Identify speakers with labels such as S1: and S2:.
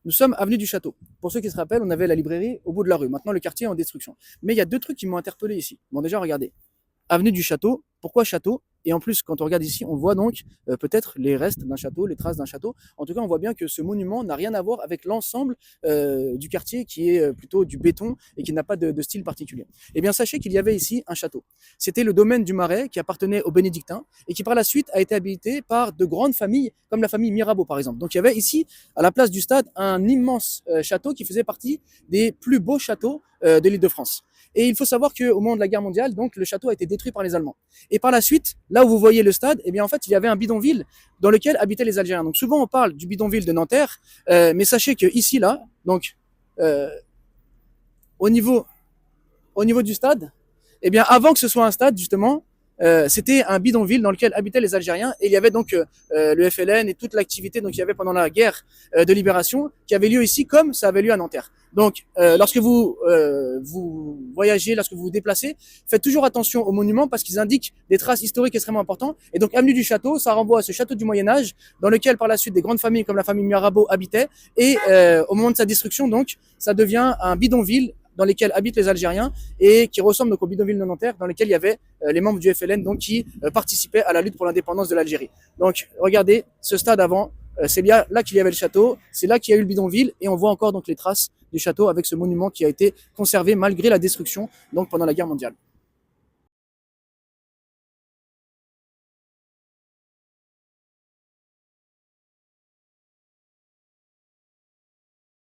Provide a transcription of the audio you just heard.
S1: nous sommes avenue du Château. Pour ceux qui se rappellent, on avait la librairie au bout de la rue. Maintenant, le quartier est en destruction. Mais il y a deux trucs qui m'ont interpellé ici. Bon, déjà, regardez. Avenue du Château. Pourquoi château? Et en plus, quand on regarde ici, on voit donc peut-être les restes d'un château, les traces d'un château. En tout cas, on voit bien que ce monument n'a rien à voir avec l'ensemble du quartier qui est plutôt du béton et qui n'a pas de style particulier. Eh bien, sachez qu'il y avait ici un château. C'était le domaine du Marais qui appartenait aux bénédictins et qui par la suite a été habité par de grandes familles, comme la famille Mirabeau par exemple. Donc il y avait ici, à la place du stade, un immense château qui faisait partie des plus beaux châteaux de l'île de France. Et il faut savoir qu'au moment de la guerre mondiale, donc, le château a été détruit par les Allemands. Et par la suite, là où vous voyez le stade, eh bien, en fait, il y avait un bidonville dans lequel habitaient les Algériens. Donc, souvent, on parle du bidonville de Nanterre, mais sachez que ici, là, donc, euh, au niveau, au niveau du stade, eh bien, avant que ce soit un stade, justement, c'était un bidonville dans lequel habitaient les Algériens et il y avait donc le FLN et toute l'activité donc il y avait pendant la guerre de libération qui avait lieu ici comme ça avait lieu à Nanterre. Donc lorsque vous voyagez, lorsque vous vous déplacez, faites toujours attention aux monuments parce qu'ils indiquent des traces historiques extrêmement importantes. Et donc avenue du Château, ça renvoie à ce château du Moyen Âge dans lequel par la suite des grandes familles comme la famille Mirabeau habitaient et au moment de sa destruction donc ça devient un bidonville dans lesquels habitent les Algériens et qui ressemble donc au bidonville de Nanterre dans lequel il y avait les membres du FLN donc qui participaient à la lutte pour l'indépendance de l'Algérie. Donc regardez ce stade avant, c'est bien là qu'il y avait le château, c'est là qu'il y a eu le bidonville et on voit encore donc les traces du château avec ce monument qui a été conservé malgré la destruction donc pendant la guerre mondiale.